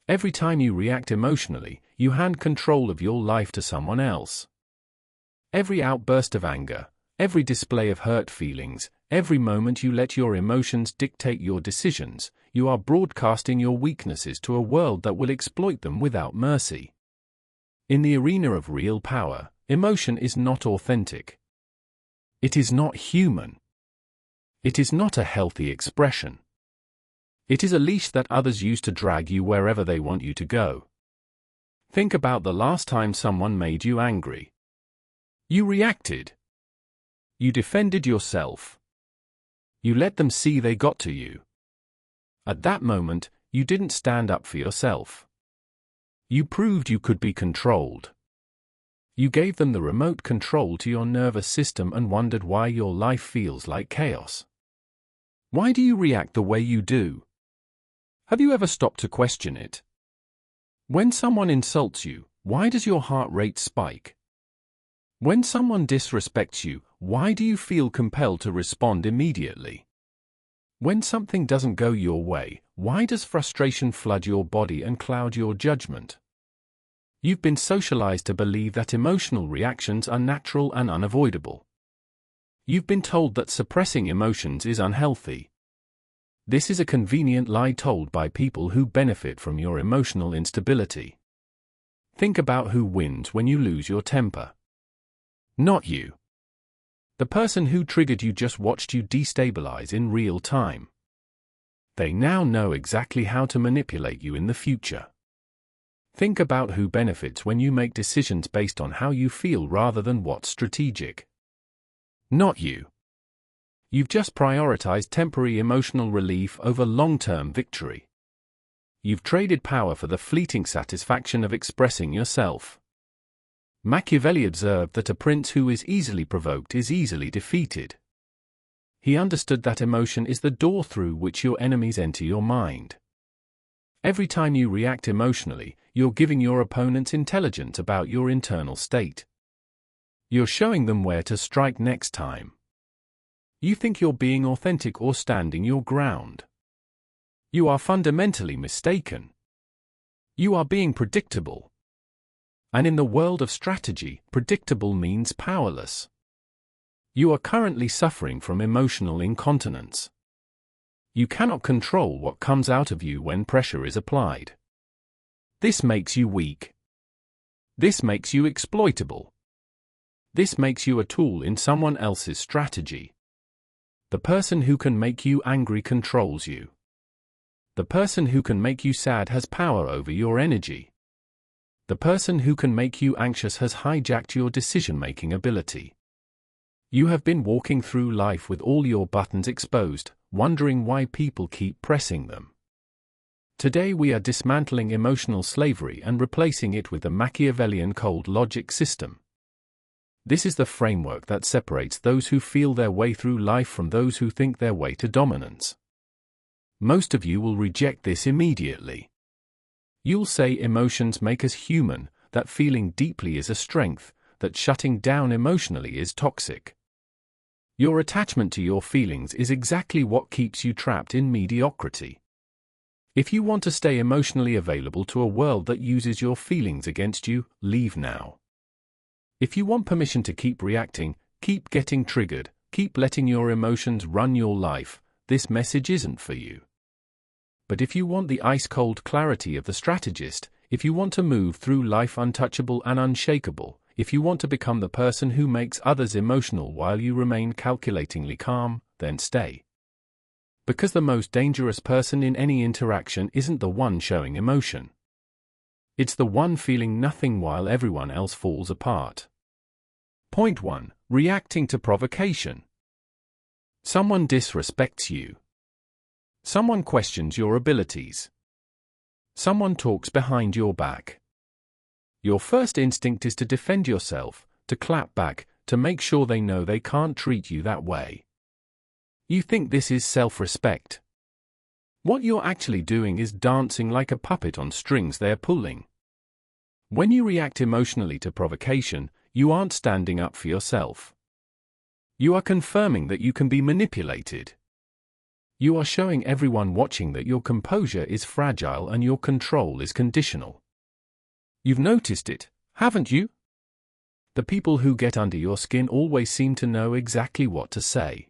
Every time you react emotionally, you hand control of your life to someone else. Every outburst of anger, every display of hurt feelings, every moment you let your emotions dictate your decisions, you are broadcasting your weaknesses to a world that will exploit them without mercy. In the arena of real power, emotion is not authentic. It is not human. It is not a healthy expression. It is a leash that others use to drag you wherever they want you to go. Think about the last time someone made you angry. You reacted. You defended yourself. You let them see they got to you. At that moment, you didn't stand up for yourself. You proved you could be controlled. You gave them the remote control to your nervous system and wondered why your life feels like chaos. Why do you react the way you do? Have you ever stopped to question it? When someone insults you, why does your heart rate spike? When someone disrespects you, why do you feel compelled to respond immediately? When something doesn't go your way, why does frustration flood your body and cloud your judgment? You've been socialized to believe that emotional reactions are natural and unavoidable. You've been told that suppressing emotions is unhealthy. This is a convenient lie told by people who benefit from your emotional instability. Think about who wins when you lose your temper. Not you. The person who triggered you just watched you destabilize in real time. They now know exactly how to manipulate you in the future. Think about who benefits when you make decisions based on how you feel rather than what's strategic. Not you. You've just prioritized temporary emotional relief over long-term victory. You've traded power for the fleeting satisfaction of expressing yourself. Machiavelli observed that a prince who is easily provoked is easily defeated. He understood that emotion is the door through which your enemies enter your mind. Every time you react emotionally, you're giving your opponents intelligence about your internal state. You're showing them where to strike next time. You think you're being authentic or standing your ground. You are fundamentally mistaken. You are being predictable. And in the world of strategy, predictable means powerless. You are currently suffering from emotional incontinence. You cannot control what comes out of you when pressure is applied. This makes you weak. This makes you exploitable. This makes you a tool in someone else's strategy. The person who can make you angry controls you. The person who can make you sad has power over your energy. The person who can make you anxious has hijacked your decision-making ability. You have been walking through life with all your buttons exposed, wondering why people keep pressing them. Today we are dismantling emotional slavery and replacing it with the Machiavellian cold logic system. This is the framework that separates those who feel their way through life from those who think their way to dominance. Most of you will reject this immediately. You'll say emotions make us human, that feeling deeply is a strength, that shutting down emotionally is toxic. Your attachment to your feelings is exactly what keeps you trapped in mediocrity. If you want to stay emotionally available to a world that uses your feelings against you, leave now. If you want permission to keep reacting, keep getting triggered, keep letting your emotions run your life, this message isn't for you. But if you want the ice-cold clarity of the strategist, if you want to move through life untouchable and unshakable, if you want to become the person who makes others emotional while you remain calculatingly calm, then stay. Because the most dangerous person in any interaction isn't the one showing emotion. It's the one feeling nothing while everyone else falls apart. Point 1. Reacting to provocation. Someone disrespects you. Someone questions your abilities. Someone talks behind your back. Your first instinct is to defend yourself, to clap back, to make sure they know they can't treat you that way. You think this is self-respect. What you're actually doing is dancing like a puppet on strings they're pulling. When you react emotionally to provocation, you aren't standing up for yourself. You are confirming that you can be manipulated. You are showing everyone watching that your composure is fragile and your control is conditional. You've noticed it, haven't you? The people who get under your skin always seem to know exactly what to say.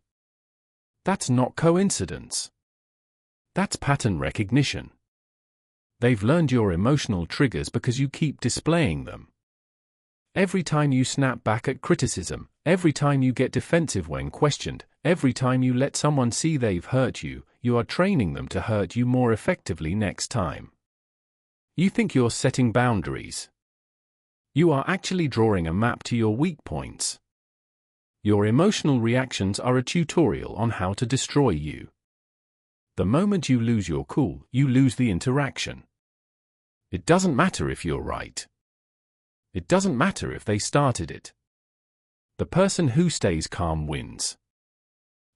That's not coincidence. That's pattern recognition. They've learned your emotional triggers because you keep displaying them. Every time you snap back at criticism, every time you get defensive when questioned, every time you let someone see they've hurt you, you are training them to hurt you more effectively next time. You think you're setting boundaries. You are actually drawing a map to your weak points. Your emotional reactions are a tutorial on how to destroy you. The moment you lose your cool, you lose the interaction. It doesn't matter if you're right. It doesn't matter if they started it. The person who stays calm wins.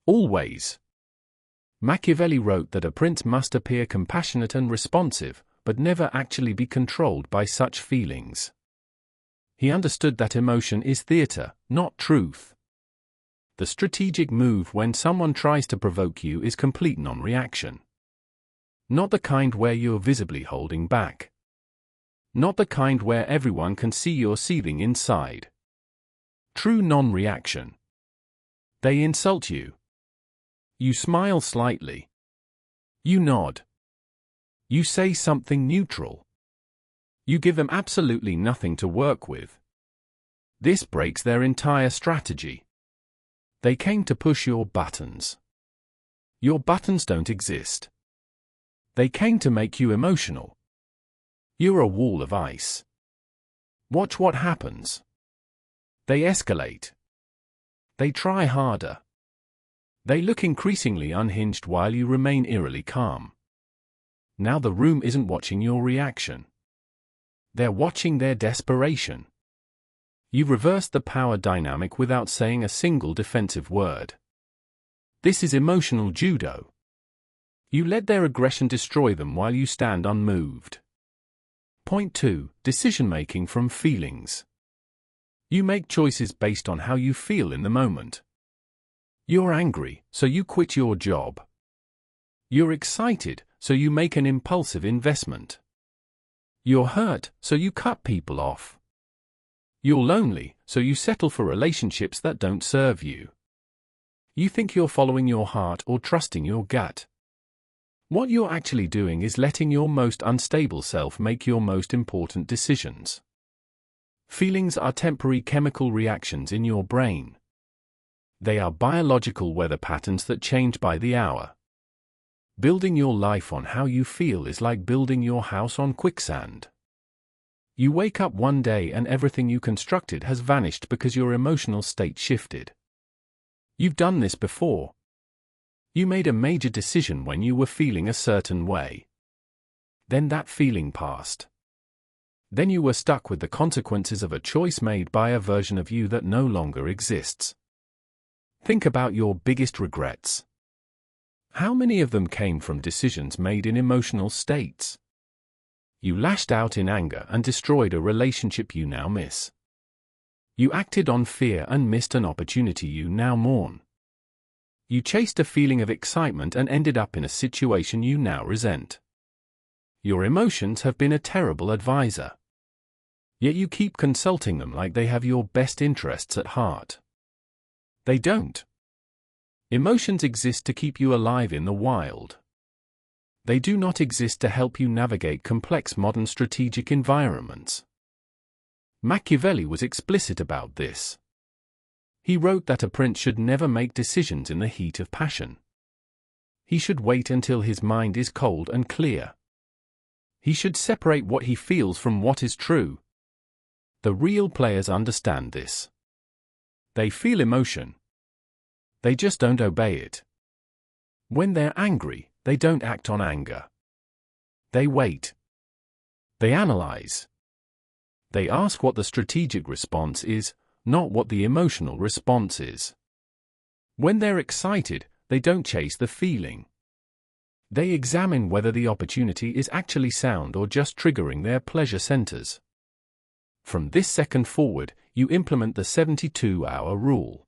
Always. Machiavelli wrote that a prince must appear compassionate and responsive, but never actually be controlled by such feelings. He understood that emotion is theater, not truth. The strategic move when someone tries to provoke you is complete non-reaction. Not the kind where you're visibly holding back. Not the kind where everyone can see you're seething inside. True non-reaction. They insult you. You smile slightly. You nod. You say something neutral. You give them absolutely nothing to work with. This breaks their entire strategy. They came to push your buttons. Your buttons don't exist. They came to make you emotional. You're a wall of ice. Watch what happens. They escalate. They try harder. They look increasingly unhinged while you remain eerily calm. Now the room isn't watching your reaction. They're watching their desperation. You reversed the power dynamic without saying a single defensive word. This is emotional judo. You let their aggression destroy them while you stand unmoved. Point 2. Decision-making from feelings. You make choices based on how you feel in the moment. You're angry, so you quit your job. You're excited, so you make an impulsive investment. You're hurt, so you cut people off. You're lonely, so you settle for relationships that don't serve you. You think you're following your heart or trusting your gut. What you're actually doing is letting your most unstable self make your most important decisions. Feelings are temporary chemical reactions in your brain. They are biological weather patterns that change by the hour. Building your life on how you feel is like building your house on quicksand. You wake up one day and everything you constructed has vanished because your emotional state shifted. You've done this before. You made a major decision when you were feeling a certain way. Then that feeling passed. Then you were stuck with the consequences of a choice made by a version of you that no longer exists. Think about your biggest regrets. How many of them came from decisions made in emotional states? You lashed out in anger and destroyed a relationship you now miss. You acted on fear and missed an opportunity you now mourn. You chased a feeling of excitement and ended up in a situation you now resent. Your emotions have been a terrible advisor. Yet you keep consulting them like they have your best interests at heart. They don't. Emotions exist to keep you alive in the wild. They do not exist to help you navigate complex modern strategic environments. Machiavelli was explicit about this. He wrote that a prince should never make decisions in the heat of passion. He should wait until his mind is cold and clear. He should separate what he feels from what is true. The real players understand this. They feel emotion. They just don't obey it. When they're angry, they don't act on anger. They wait. They analyze. They ask what the strategic response is, not what the emotional response is. When they're excited, they don't chase the feeling. They examine whether the opportunity is actually sound or just triggering their pleasure centers. From this second forward, you implement the 72-hour rule.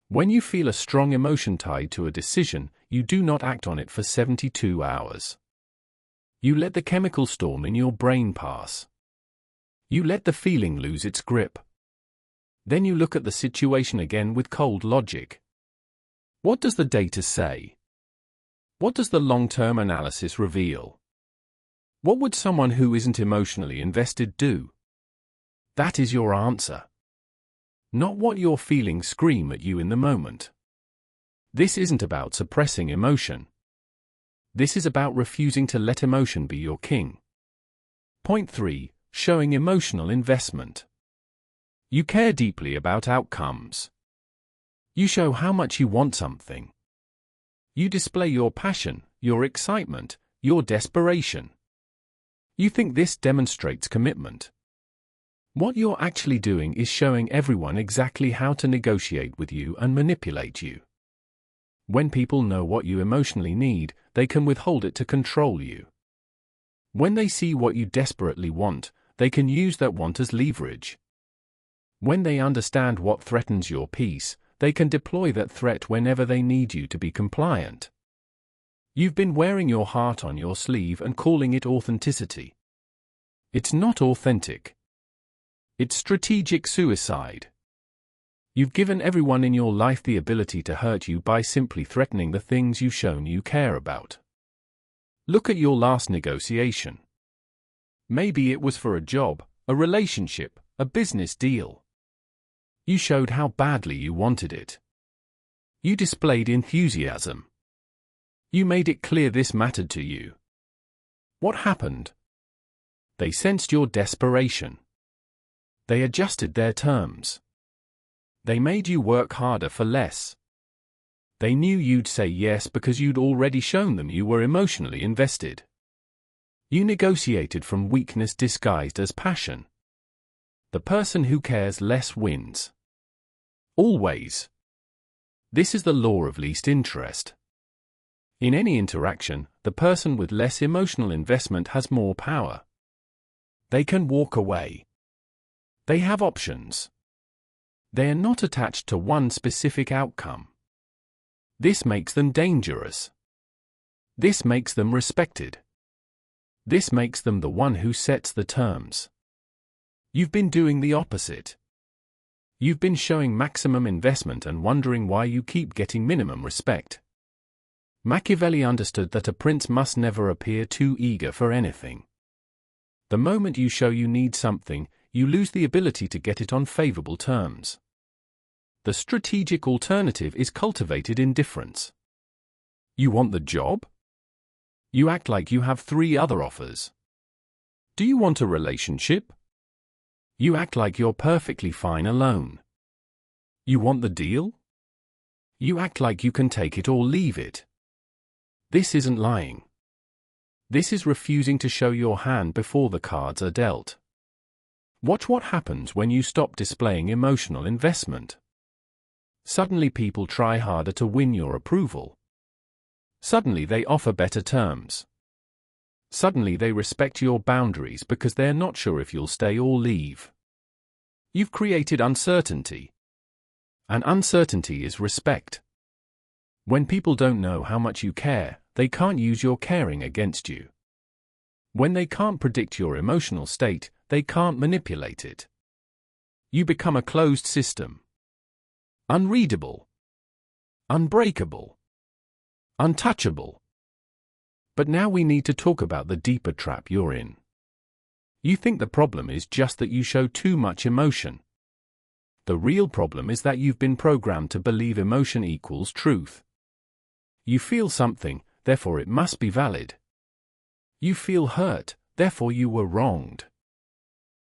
When you feel a strong emotion tied to a decision, you do not act on it for 72 hours. You let the chemical storm in your brain pass. You let the feeling lose its grip. Then you look at the situation again with cold logic. What does the data say? What does the long-term analysis reveal? What would someone who isn't emotionally invested do? That is your answer. Not what your feelings scream at you in the moment. This isn't about suppressing emotion. This is about refusing to let emotion be your king. Point 3. Showing emotional investment. You care deeply about outcomes. You show how much you want something. You display your passion, your excitement, your desperation. You think this demonstrates commitment. What you're actually doing is showing everyone exactly how to negotiate with you and manipulate you. When people know what you emotionally need, they can withhold it to control you. When they see what you desperately want, they can use that want as leverage. When they understand what threatens your peace, they can deploy that threat whenever they need you to be compliant. You've been wearing your heart on your sleeve and calling it authenticity. It's not authentic. It's strategic suicide. You've given everyone in your life the ability to hurt you by simply threatening the things you've shown you care about. Look at your last negotiation. Maybe it was for a job, a relationship, a business deal. You showed how badly you wanted it. You displayed enthusiasm. You made it clear this mattered to you. What happened? They sensed your desperation. They adjusted their terms. They made you work harder for less. They knew you'd say yes because you'd already shown them you were emotionally invested. You negotiated from weakness disguised as passion. The person who cares less wins. Always. This is the law of least interest. In any interaction, the person with less emotional investment has more power. They can walk away. They have options. They are not attached to one specific outcome. This makes them dangerous. This makes them respected. This makes them the one who sets the terms. You've been doing the opposite. You've been showing maximum investment and wondering why you keep getting minimum respect. Machiavelli understood that a prince must never appear too eager for anything. The moment you show you need something, you lose the ability to get it on favorable terms. The strategic alternative is cultivated indifference. You want the job? You act like you have 3 other offers. Do you want a relationship? You act like you're perfectly fine alone. You want the deal? You act like you can take it or leave it. This isn't lying. This is refusing to show your hand before the cards are dealt. Watch what happens when you stop displaying emotional investment. Suddenly people try harder to win your approval. Suddenly they offer better terms. Suddenly they respect your boundaries because they're not sure if you'll stay or leave. You've created uncertainty. And uncertainty is respect. When people don't know how much you care, they can't use your caring against you. When they can't predict your emotional state, they can't manipulate it. You become a closed system. Unreadable. Unbreakable. Untouchable. But now we need to talk about the deeper trap you're in. You think the problem is just that you show too much emotion. The real problem is that you've been programmed to believe emotion equals truth. You feel something, therefore it must be valid. You feel hurt, therefore you were wronged.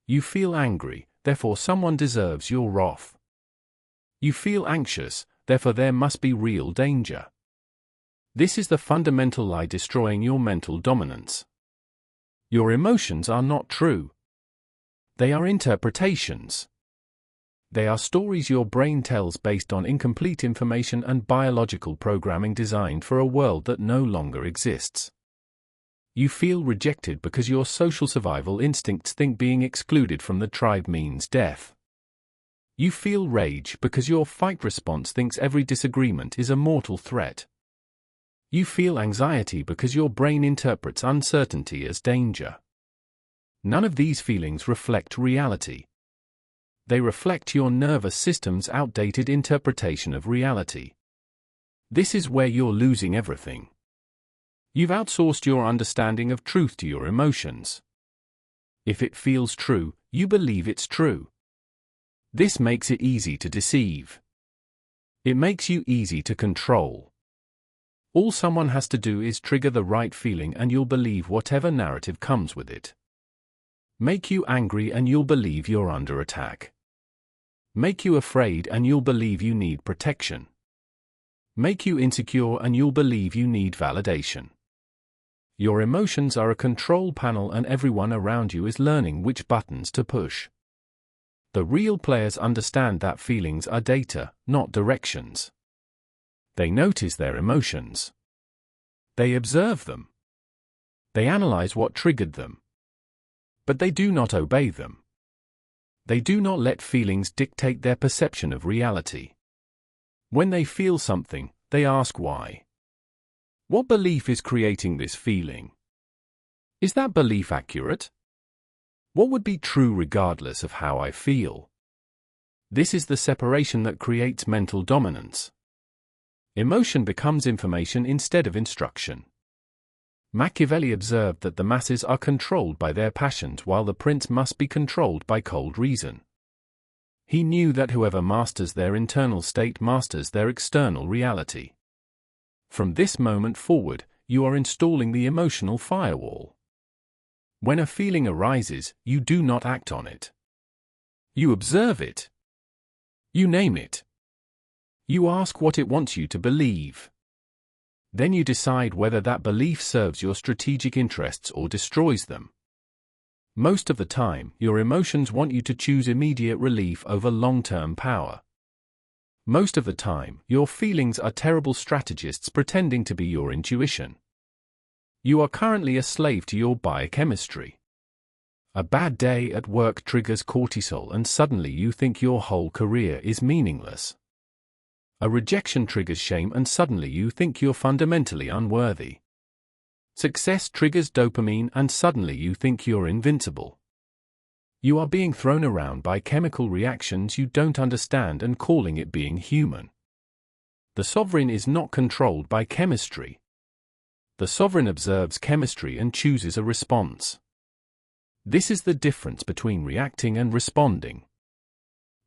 You feel angry, therefore someone deserves your wrath. You feel anxious, therefore there must be real danger. This is the fundamental lie destroying your mental dominance. Your emotions are not true. They are interpretations. They are stories your brain tells based on incomplete information and biological programming designed for a world that no longer exists. You feel rejected because your social survival instincts think being excluded from the tribe means death. You feel rage because your fight response thinks every disagreement is a mortal threat. You feel anxiety because your brain interprets uncertainty as danger. None of these feelings reflect reality. They reflect your nervous system's outdated interpretation of reality. This is where you're losing everything. You've outsourced your understanding of truth to your emotions. If it feels true, you believe it's true. This makes it easy to deceive. It makes you easy to control. All someone has to do is trigger the right feeling and you'll believe whatever narrative comes with it. Make you angry and you'll believe you're under attack. Make you afraid and you'll believe you need protection. Make you insecure and you'll believe you need validation. Your emotions are a control panel and everyone around you is learning which buttons to push. The real players understand that feelings are data, not directions. They notice their emotions. They observe them. They analyze what triggered them. But they do not obey them. They do not let feelings dictate their perception of reality. When they feel something, they ask why. What belief is creating this feeling? Is that belief accurate? What would be true regardless of how I feel? This is the separation that creates mental dominance. Emotion becomes information instead of instruction. Machiavelli observed that the masses are controlled by their passions while the prince must be controlled by cold reason. He knew that whoever masters their internal state masters their external reality. From this moment forward, you are installing the emotional firewall. When a feeling arises, you do not act on it. You observe it. You name it. You ask what it wants you to believe. Then you decide whether that belief serves your strategic interests or destroys them. Most of the time, your emotions want you to choose immediate relief over long-term power. Most of the time, your feelings are terrible strategists pretending to be your intuition. You are currently a slave to your biochemistry. A bad day at work triggers cortisol and suddenly you think your whole career is meaningless. A rejection triggers shame and suddenly you think you're fundamentally unworthy. Success triggers dopamine and suddenly you think you're invincible. You are being thrown around by chemical reactions you don't understand and calling it being human. The sovereign is not controlled by chemistry. The sovereign observes chemistry and chooses a response. This is the difference between reacting and responding.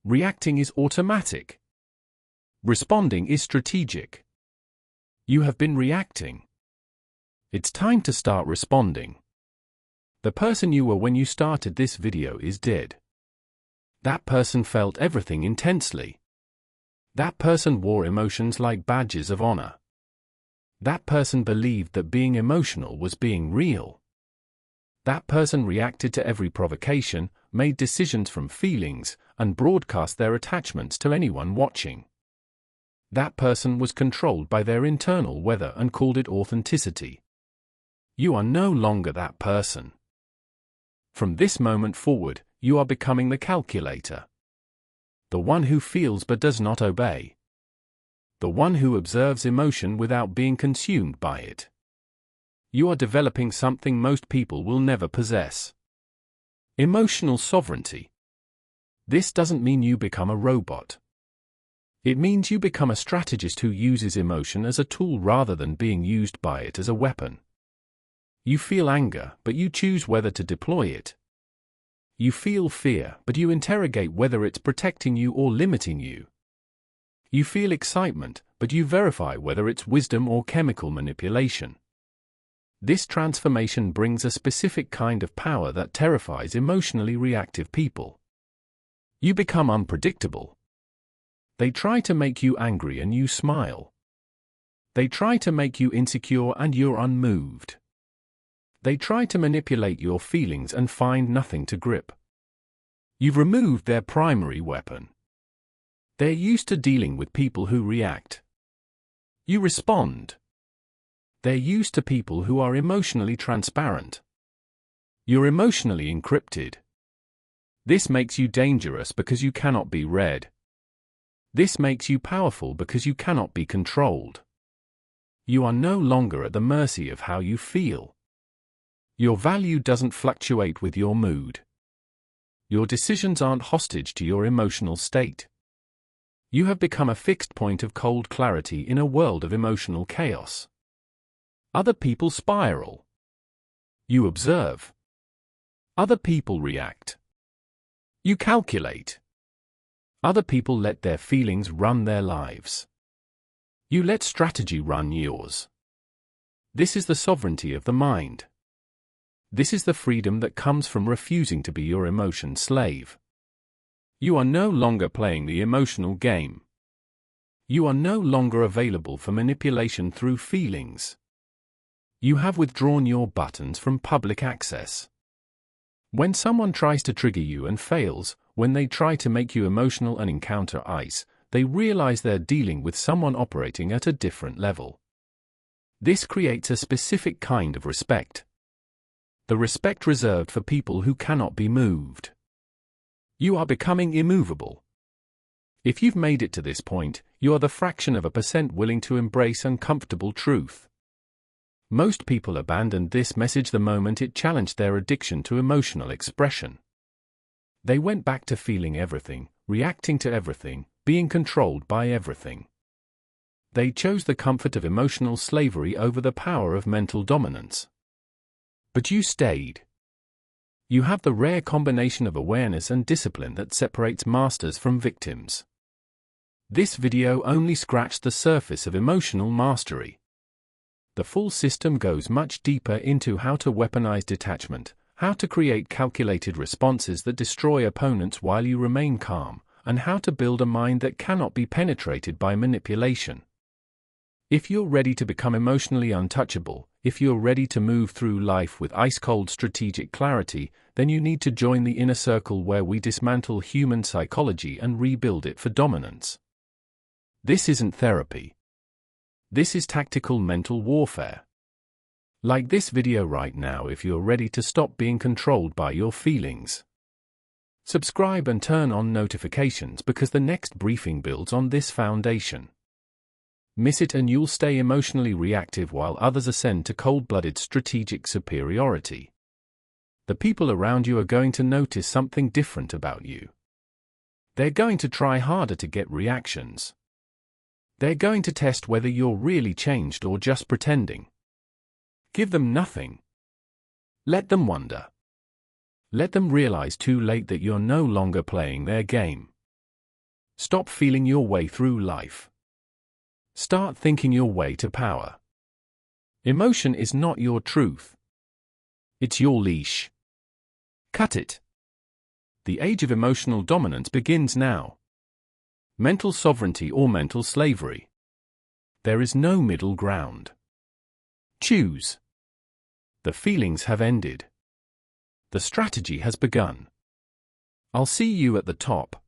Reacting is automatic. Responding is strategic. You have been reacting. It's time to start responding. The person you were when you started this video is dead. That person felt everything intensely. That person wore emotions like badges of honor. That person believed that being emotional was being real. That person reacted to every provocation, made decisions from feelings, and broadcast their attachments to anyone watching. That person was controlled by their internal weather and called it authenticity. You are no longer that person. From this moment forward, you are becoming the calculator. The one who feels but does not obey. The one who observes emotion without being consumed by it. You are developing something most people will never possess. Emotional sovereignty. This doesn't mean you become a robot. It means you become a strategist who uses emotion as a tool rather than being used by it as a weapon. You feel anger, but you choose whether to deploy it. You feel fear, but you interrogate whether it's protecting you or limiting you. You feel excitement, but you verify whether it's wisdom or chemical manipulation. This transformation brings a specific kind of power that terrifies emotionally reactive people. You become unpredictable. They try to make you angry and you smile. They try to make you insecure and you're unmoved. They try to manipulate your feelings and find nothing to grip. You've removed their primary weapon. They're used to dealing with people who react. You respond. They're used to people who are emotionally transparent. You're emotionally encrypted. This makes you dangerous because you cannot be read. This makes you powerful because you cannot be controlled. You are no longer at the mercy of how you feel. Your value doesn't fluctuate with your mood. Your decisions aren't hostage to your emotional state. You have become a fixed point of cold clarity in a world of emotional chaos. Other people spiral. You observe. Other people react. You calculate. Other people let their feelings run their lives. You let strategy run yours. This is the sovereignty of the mind. This is the freedom that comes from refusing to be your emotion slave. You are no longer playing the emotional game. You are no longer available for manipulation through feelings. You have withdrawn your buttons from public access. When someone tries to trigger you and fails, when they try to make you emotional and encounter ice, they realize they're dealing with someone operating at a different level. This creates a specific kind of respect. The respect reserved for people who cannot be moved. You are becoming immovable. If you've made it to this point, you are the fraction of a percent willing to embrace uncomfortable truth. Most people abandoned this message the moment it challenged their addiction to emotional expression. They went back to feeling everything, reacting to everything, being controlled by everything. They chose the comfort of emotional slavery over the power of mental dominance. But you stayed. You have the rare combination of awareness and discipline that separates masters from victims. This video only scratched the surface of emotional mastery. The full system goes much deeper into how to weaponize detachment, how to create calculated responses that destroy opponents while you remain calm, and how to build a mind that cannot be penetrated by manipulation. If you're ready to become emotionally untouchable, if you're ready to move through life with ice-cold strategic clarity, then you need to join the inner circle where we dismantle human psychology and rebuild it for dominance. This isn't therapy. This is tactical mental warfare. Like this video right now if you're ready to stop being controlled by your feelings. Subscribe and turn on notifications because the next briefing builds on this foundation. Miss it and you'll stay emotionally reactive while others ascend to cold-blooded strategic superiority. The people around you are going to notice something different about you. They're going to try harder to get reactions. They're going to test whether you're really changed or just pretending. Give them nothing. Let them wonder. Let them realize too late that you're no longer playing their game. Stop feeling your way through life. Start thinking your way to power. Emotion is not your truth. It's your leash. Cut it. The age of emotional dominance begins now. Mental sovereignty or mental slavery. There is no middle ground. Choose. The feelings have ended. The strategy has begun. I'll see you at the top.